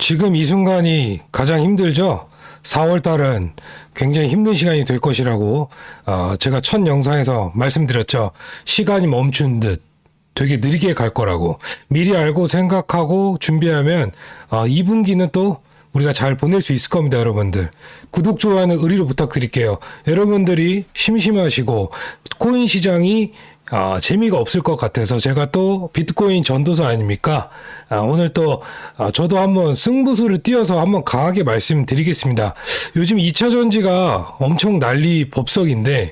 지금 이 순간이 가장 힘들죠? 4월 달은 굉장히 힘든 시간이 될 것이라고 제가 첫 영상에서 말씀드렸죠. 시간이 멈춘 듯 되게 느리게 갈 거라고. 미리 알고 생각하고 준비하면 2분기는 또 우리가 잘 보낼 수 있을 겁니다, 여러분들. 구독, 좋아요는 의리로 부탁드릴게요. 여러분들이 심심하시고 코인 시장이 재미가 없을 것 같아서 제가 또 비트코인 전도사 아닙니까? 오늘 또 저도 한번 승부수를 띄워서 한번 강하게 말씀드리겠습니다. 요즘 2차 전지가 엄청 난리 법석인데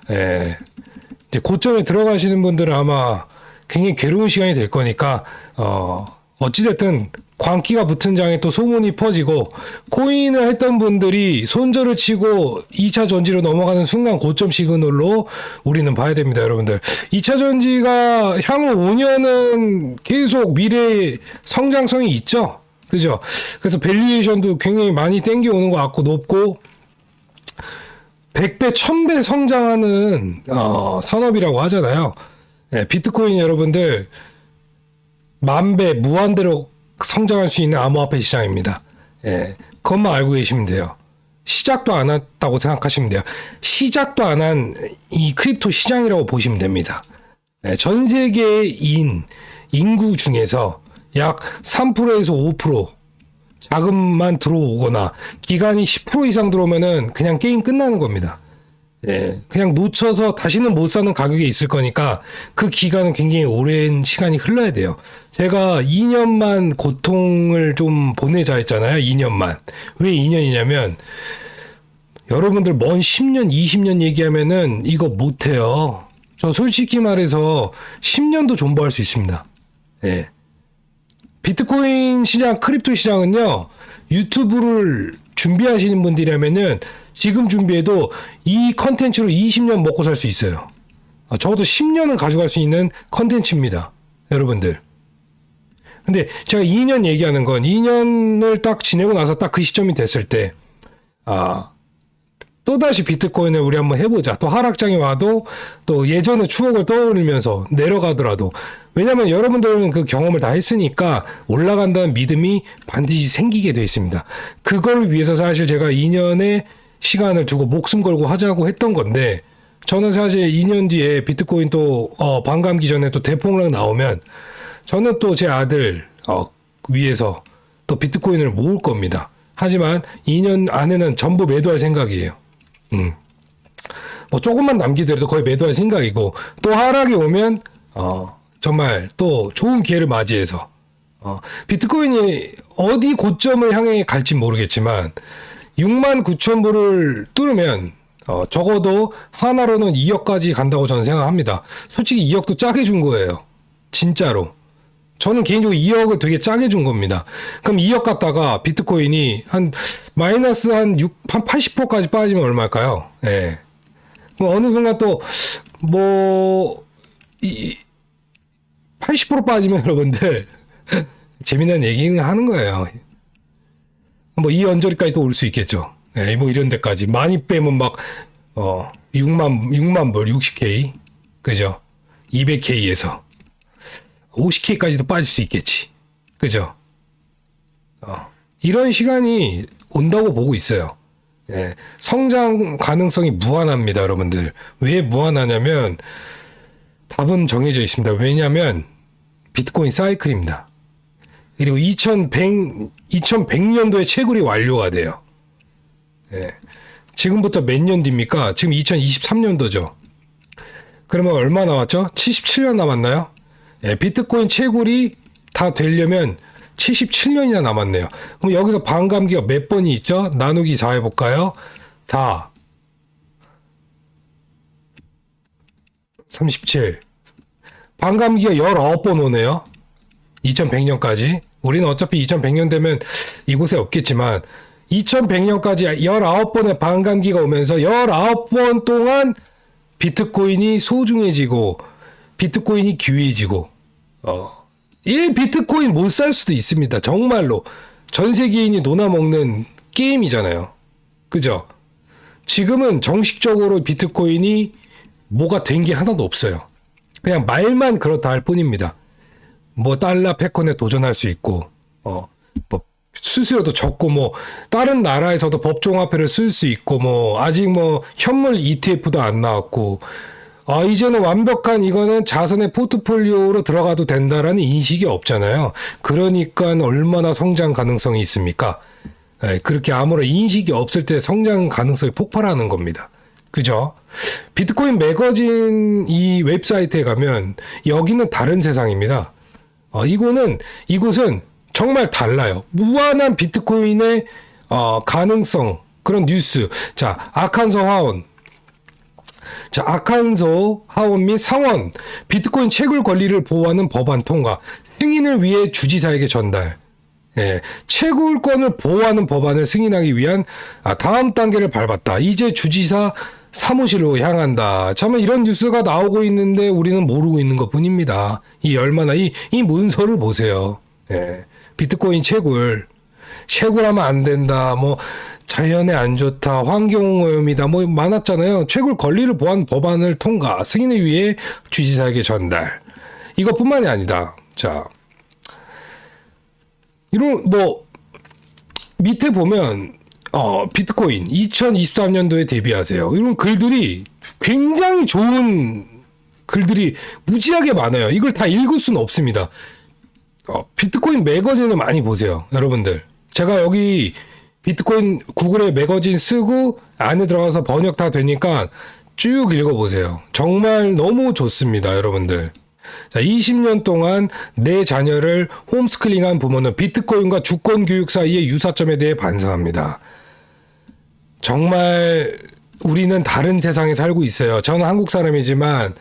이제 고점에 들어가시는 분들은 아마 굉장히 괴로운 시간이 될 거니까 어찌됐든 광기가 붙은 장에 또 소문이 퍼지고 코인을 했던 분들이 손절을 치고 2차 전지로 넘어가는 순간 고점 시그널로 우리는 봐야 됩니다, 여러분들. 2차 전지가 향후 5년은 계속 미래의 성장성이 있죠. 그죠? 그래서 밸류에이션도 굉장히 많이 땡겨오는 것 같고 높고 100배, 1000배 성장하는 산업이라고 하잖아요. 비트코인 여러분들 만배, 무한대로 성장할 수 있는 암호화폐 시장입니다. 그것만 알고 계시면 돼요. 시작도 안 했다고 생각하시면 돼요. 시작도 안 한 이 크립토 시장이라고 보시면 됩니다. 전 세계의 인구 중에서 약 3%에서 5% 자금만 들어오거나 기간이 10% 이상 들어오면은 그냥 게임 끝나는 겁니다. 그냥 놓쳐서 다시는 못 사는 가격에 있을 거니까 그 기간은 굉장히 오랜 시간이 흘러야 돼요. 제가 2년만 고통을 좀 보내자 했잖아요. 2년만. 왜 2년이냐면 여러분들 먼 10년, 20년 얘기하면은 이거 못해요. 저 솔직히 말해서 10년도 존버할 수 있습니다. 비트코인 시장, 크립토 시장은요. 유튜브를 준비하시는 분들이라면은 지금 준비해도 이 컨텐츠로 20년 먹고 살 수 있어요. 적어도 10년은 가져갈 수 있는 컨텐츠입니다, 여러분들. 근데 제가 2년 얘기하는 건 2년을 딱 지내고 나서 딱 그 시점이 됐을 때 또다시 비트코인을 우리 한번 해보자. 또 하락장이 와도 또 예전의 추억을 떠올리면서 내려가더라도, 왜냐면 여러분들은 그 경험을 다 했으니까 올라간다는 믿음이 반드시 생기게 돼 있습니다. 그걸 위해서 사실 제가 2년의 시간을 두고 목숨 걸고 하자고 했던 건데, 저는 사실 2년 뒤에 비트코인 또 반감기 전에 또 대폭락 나오면 저는 또 제 아들 위해서 또 비트코인을 모을 겁니다. 하지만 2년 안에는 전부 매도할 생각이에요. 뭐 조금만 남기더라도 거의 매도할 생각이고, 또 하락이 오면 정말 또 좋은 기회를 맞이해서 비트코인이 어디 고점을 향해 갈지 모르겠지만 69,000불을 뚫으면 적어도 하나로는 2억까지 간다고 저는 생각합니다. 솔직히 2억도 짜게 준 거예요. 진짜로. 저는 개인적으로 2억을 되게 짜게 준 겁니다. 그럼 2억 갖다가 비트코인이 한 마이너스 한 80%까지 빠지면 얼마일까요? 그럼 어느 순간 또 뭐 80% 빠지면 여러분들 재미난 얘기는 하는 거예요. 뭐 이 언저리까지 또 올 수 있겠죠. 뭐 이런 데까지 많이 빼면 막 6만 불, 60K, 그죠? 200K에서 50K까지도 빠질 수 있겠지, 그죠? 이런 시간이 온다고 보고 있어요. 성장 가능성이 무한합니다, 여러분들. 왜 무한하냐면 답은 정해져 있습니다. 왜냐하면 비트코인 사이클입니다. 그리고 2100년도에 채굴이 완료가 돼요. 지금부터 몇 년 뒤입니까? 지금 2023년도죠. 그러면 얼마 남았죠? 77년 남았나요? 비트코인 채굴이 다 되려면 77년이나 남았네요. 그럼 여기서 반감기가 몇 번이 있죠? 나누기 4 해볼까요? 4 37 반감기가 19번 오네요. 2100년까지. 우리는 어차피 2100년 되면 이곳에 없겠지만 2100년까지 19번의 반감기가 오면서 19번 동안 비트코인이 소중해지고 비트코인이 귀해지고 이 비트코인 못 살 수도 있습니다. 정말로 전 세계인이 논아먹는 게임이잖아요. 그죠? 지금은 정식적으로 비트코인이 뭐가 된 게 하나도 없어요. 그냥 말만 그렇다 할 뿐입니다. 뭐 달러 패권에 도전할 수 있고 뭐 수수료도 적고 뭐 다른 나라에서도 법종화폐를 쓸 수 있고 뭐 아직 뭐 현물 ETF도 안 나왔고 이제는 완벽한 이거는 자산의 포트폴리오로 들어가도 된다라는 인식이 없잖아요. 그러니까 얼마나 성장 가능성이 있습니까? 그렇게 아무런 인식이 없을 때 성장 가능성이 폭발하는 겁니다. 그죠? 비트코인 매거진 이 웹사이트에 가면 여기는 다른 세상입니다. 이곳은 정말 달라요. 무한한 비트코인의 가능성, 그런 뉴스. 자, 아칸소 하원 및 상원 비트코인 채굴 권리를 보호하는 법안 통과, 승인을 위해 주지사에게 전달. 채굴권을 보호하는 법안을 승인하기 위한 다음 단계를 밟았다. 이제 주지사 사무실로 향한다. 참 이런 뉴스가 나오고 있는데 우리는 모르고 있는 것뿐입니다. 이 얼마나 이 문서를 보세요. 비트코인 채굴하면 안 된다. 뭐 자연에 안 좋다. 환경오염이다. 뭐 많았잖아요. 채굴 권리를 보호한 법안을 통과. 승인을 위해 주지사에게 전달. 이것뿐만이 아니다. 자, 이런 뭐 밑에 보면 비트코인 2023년도에 대비하세요. 이런 글들이 굉장히 좋은 글들이 무지하게 많아요. 이걸 다 읽을 수는 없습니다. 비트코인 매거진을 많이 보세요. 여러분들. 제가 여기 비트코인 구글에 매거진 쓰고 안에 들어가서 번역 다 되니까 쭉 읽어보세요. 정말 너무 좋습니다. 여러분들. 자, 20년 동안 내 자녀를 홈스쿨링한 부모는 비트코인과 주권 교육 사이의 유사점에 대해 반성합니다. 정말 우리는 다른 세상에 살고 있어요. 저는 한국 사람이지만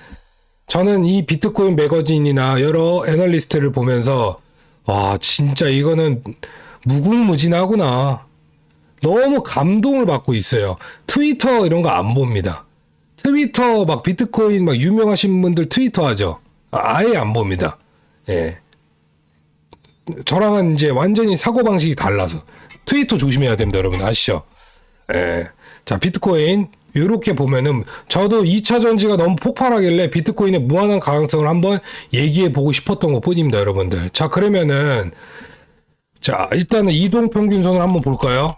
저는 이 비트코인 매거진이나 여러 애널리스트를 보면서 와, 진짜 이거는 무궁무진하구나. 너무 감동을 받고 있어요. 트위터 이런 거 안 봅니다. 트위터 막 비트코인 막 유명하신 분들 트위터 하죠. 아예 안 봅니다. 저랑은 이제 완전히 사고방식이 달라서 트위터 조심해야 됩니다. 여러분 아시죠? 자, 비트코인 이렇게 보면은 저도 2차 전지가 너무 폭발하길래 비트코인의 무한한 가능성을 한번 얘기해 보고 싶었던 것 뿐입니다. 여러분들. 자, 그러면은 자, 일단은 이동평균선을 한번 볼까요?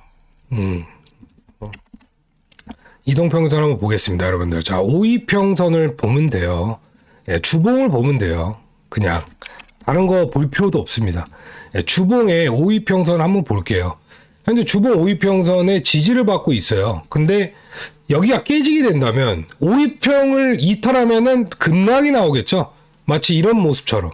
이동평균선 한번 보겠습니다. 여러분들. 자, 5이평선을 보면 돼요. 주봉을 보면 돼요. 그냥 다른 거 볼 필요도 없습니다. 주봉의 5이평선 한번 볼게요. 현재 주봉 5이평선의 지지를 받고 있어요. 근데 여기가 깨지게 된다면 5이평을 이탈하면은 급락이 나오겠죠. 마치 이런 모습처럼.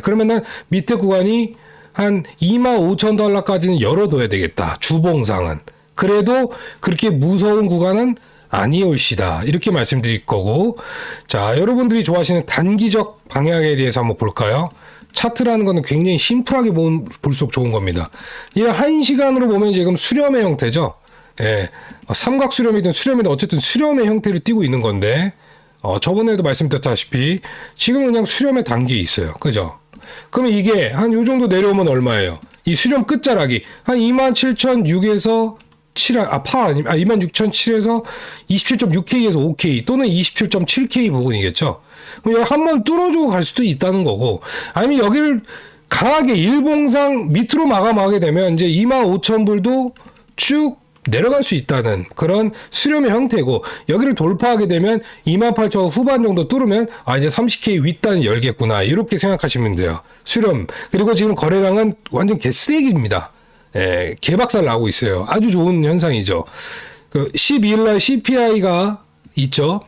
그러면은 밑에 구간이 한 25,000달러까지는 열어둬야 되겠다. 주봉상은. 그래도 그렇게 무서운 구간은 아니올시다. 이렇게 말씀드릴 거고. 자, 여러분들이 좋아하시는 단기적 방향에 대해서 한번 볼까요? 차트라는 거는 굉장히 심플하게 볼수록 좋은 겁니다. 이 1시간으로 보면 지금 수렴의 형태죠. 삼각 수렴이든 수렴이든 어쨌든 수렴의 형태를 띠고 있는 건데, 저번에도 말씀드렸다시피 지금 그냥 수렴의 단계에 있어요. 그죠? 그러면 이게 한 요 정도 내려오면 얼마예요? 이 수렴 끝자락이 한 27,006에서 26,007에서 27.6K에서 5K 또는 27.7K 부근이겠죠. 그럼 여기 한번 뚫어주고 갈 수도 있다는 거고, 아니면 여기를 강하게 일봉상 밑으로 마감하게 되면 이제 25,000불도 쭉 내려갈 수 있다는 그런 수렴의 형태고, 여기를 돌파하게 되면 28,000 후반 정도 뚫으면 이제 30K 윗단 열겠구나, 이렇게 생각하시면 돼요. 수렴. 그리고 지금 거래량은 완전 개쓰레기입니다. 개박살 나고 있어요. 아주 좋은 현상이죠. 그 12일날 CPI가 있죠.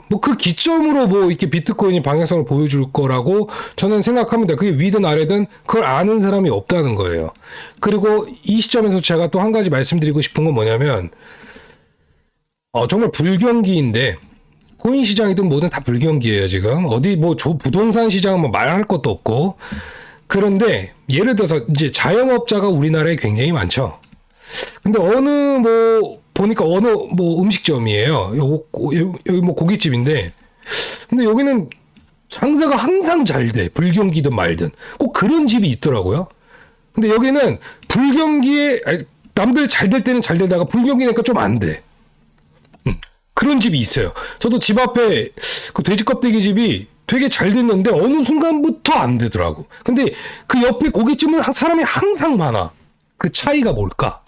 뭐 그 기점으로 뭐 이렇게 비트코인이 방향성을 보여줄 거라고 저는 생각합니다. 그게 위든 아래든 그걸 아는 사람이 없다는 거예요. 그리고 이 시점에서 제가 또 한 가지 말씀드리고 싶은 건 뭐냐면, 정말 불경기인데, 코인 시장이든 뭐든 다 불경기예요, 지금. 어디 뭐 부동산 시장은 뭐 말할 것도 없고. 그런데 예를 들어서 이제 자영업자가 우리나라에 굉장히 많죠. 근데 보니까 어느 음식점이에요. 여기 뭐 고깃집인데, 근데 여기는 장사가 항상 잘 돼. 불경기든 말든. 꼭 그런 집이 있더라고요. 근데 여기는 불경기에, 남들 잘 될 때는 잘 되다가 불경기니까 좀 안 돼. 그런 집이 있어요. 저도 집 앞에 그 돼지 껍데기 집이 되게 잘 됐는데 어느 순간부터 안 되더라고. 근데 그 옆에 고깃집은 사람이 항상 많아. 그 차이가 뭘까?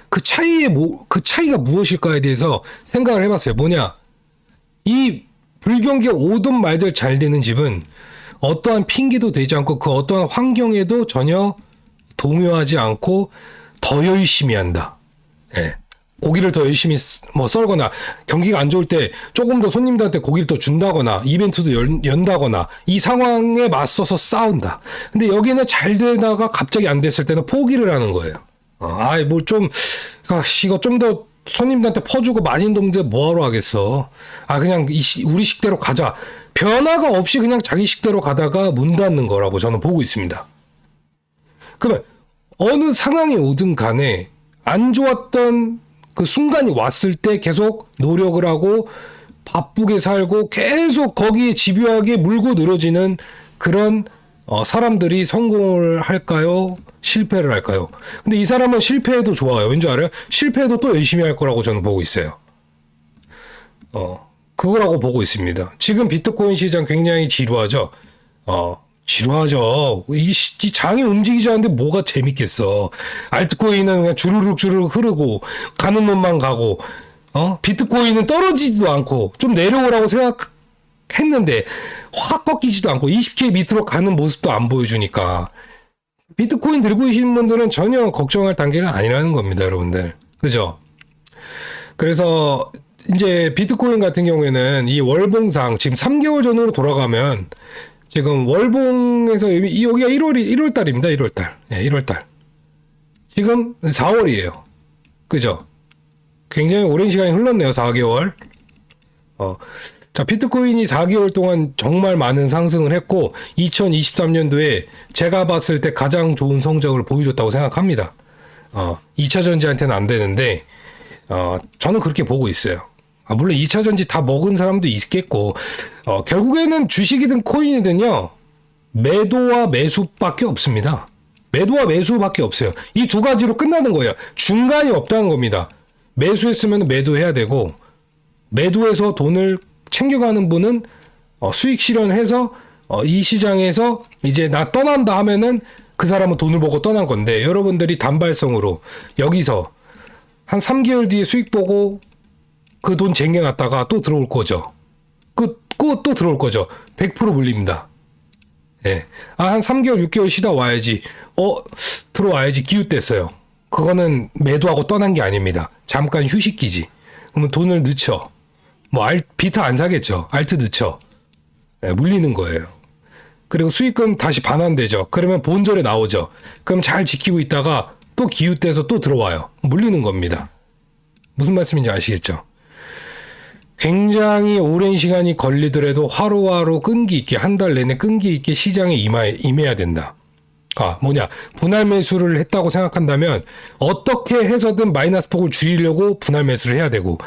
그 차이가 무엇일까에 대해서 생각을 해봤어요. 뭐냐? 이 불경기가 오든 말든 잘 되는 집은 어떠한 핑계도 되지 않고 그 어떠한 환경에도 전혀 동요하지 않고 더 열심히 한다. 예. 고기를 더 열심히 썰거나 경기가 안 좋을 때 조금 더 손님들한테 고기를 더 준다거나 이벤트도 연다거나 이 상황에 맞서서 싸운다. 근데 여기는 잘 되다가 갑자기 안 됐을 때는 포기를 하는 거예요. 이거 좀 더 손님들한테 퍼주고 많이 놈들 뭐하러 하겠어. 그냥 우리 식대로 가자. 변화가 없이 그냥 자기 식대로 가다가 문 닫는 거라고 저는 보고 있습니다. 그러면 어느 상황이 오든 간에 안 좋았던 그 순간이 왔을 때 계속 노력을 하고 바쁘게 살고 계속 거기에 집요하게 물고 늘어지는 그런 사람들이 성공을 할까요? 실패를 할까요? 근데 이 사람은 실패해도 좋아요. 왠지 알아요? 실패해도 또 열심히 할 거라고 저는 보고 있어요. 그거라고 보고 있습니다. 지금 비트코인 시장 굉장히 지루하죠? 지루하죠. 이 장이 움직이지 않는데 뭐가 재밌겠어. 알트코인은 그냥 주르륵 흐르고 가는 놈만 가고 비트코인은 떨어지지도 않고 좀 내려오라고 생각했는데 확 꺾이지도 않고 20K 밑으로 가는 모습도 안 보여주니까 비트코인 들고 계시는 분들은 전혀 걱정할 단계가 아니라는 겁니다, 여러분들. 그죠? 그래서 이제 비트코인 같은 경우에는 이 월봉상 지금 3개월 전으로 돌아가면 지금 월봉에서 여기가 1월 달입니다. 1월 달. 예, 1월 달. 지금 4월이에요. 그죠? 굉장히 오랜 시간이 흘렀네요. 4개월. 자, 비트코인이 4개월 동안 정말 많은 상승을 했고 2023년도에 제가 봤을 때 가장 좋은 성적을 보여줬다고 생각합니다. 2차 전지한테는 안 되는데 저는 그렇게 보고 있어요. 물론 2차 전지 다 먹은 사람도 있겠고 결국에는 주식이든 코인이든요. 매도와 매수밖에 없습니다. 매도와 매수밖에 없어요. 이 두 가지로 끝나는 거예요. 중간이 없다는 겁니다. 매수했으면 매도해야 되고 매도해서 돈을 챙겨가는 분은 수익 실현해서 이 시장에서 이제 나 떠난다 하면은 그 사람은 돈을 보고 떠난 건데 여러분들이 단발성으로 여기서 한 3개월 뒤에 수익 보고 그 돈 쟁여놨다가 또 들어올 거죠. 또 들어올 거죠. 100% 물립니다. 예. 한 3개월, 6개월 쉬다 와야지. 들어와야지. 기웃댔어요. 그거는 매도하고 떠난 게 아닙니다. 잠깐 휴식기지. 그러면 돈을 넣죠. 비트 안 사겠죠. 알트 넣죠. 예, 물리는 거예요. 그리고 수익금 다시 반환되죠. 그러면 본절에 나오죠. 그럼 잘 지키고 있다가 또 기웃대서 또 들어와요. 물리는 겁니다. 무슨 말씀인지 아시겠죠? 굉장히 오랜 시간이 걸리더라도 하루하루 끈기 있게 한 달 내내 끈기 있게 시장에 임해야 된다. 분할 매수를 했다고 생각한다면 어떻게 해서든 마이너스 폭을 줄이려고 분할 매수를 해야 되고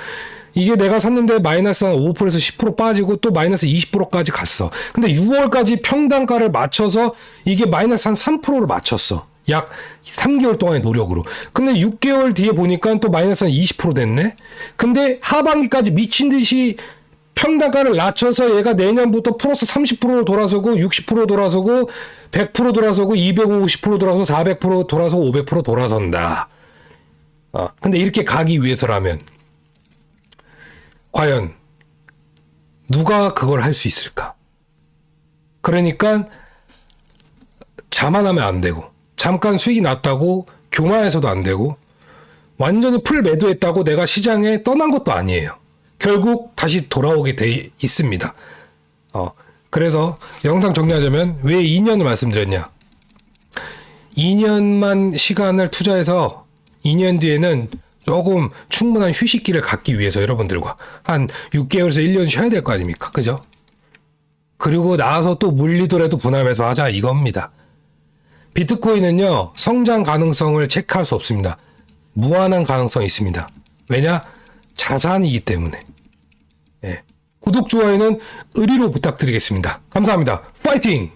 이게 내가 샀는데 마이너스 한 5%에서 10% 빠지고 또 마이너스 20%까지 갔어. 근데 6월까지 평단가를 맞춰서 이게 마이너스 한 3%를 맞췄어. 약 3개월 동안의 노력으로. 근데 6개월 뒤에 보니까 또 마이너스 한 20% 됐네? 근데 하반기까지 미친 듯이 평단가를 낮춰서 얘가 내년부터 플러스 30% 돌아서고 60% 돌아서고 100% 돌아서고 250% 돌아서 400% 돌아서 500% 돌아선다. 근데 이렇게 가기 위해서라면 과연 누가 그걸 할 수 있을까? 그러니까 자만하면 안 되고 잠깐 수익이 났다고 교만해서도 안 되고 완전히 풀 매도했다고 내가 시장에 떠난 것도 아니에요. 결국 다시 돌아오게 돼 있습니다. 그래서 영상 정리하자면 왜 2년을 말씀드렸냐. 2년만 시간을 투자해서 2년 뒤에는 조금 충분한 휴식기를 갖기 위해서 여러분들과 한 6개월에서 1년 쉬어야 될 거 아닙니까? 그죠? 그리고 나서 또 물리더라도 분할 매수하자 이겁니다. 비트코인은요. 성장 가능성을 체크할 수 없습니다. 무한한 가능성이 있습니다. 왜냐? 자산이기 때문에. 예. 구독, 좋아요는 의리로 부탁드리겠습니다. 감사합니다. 파이팅!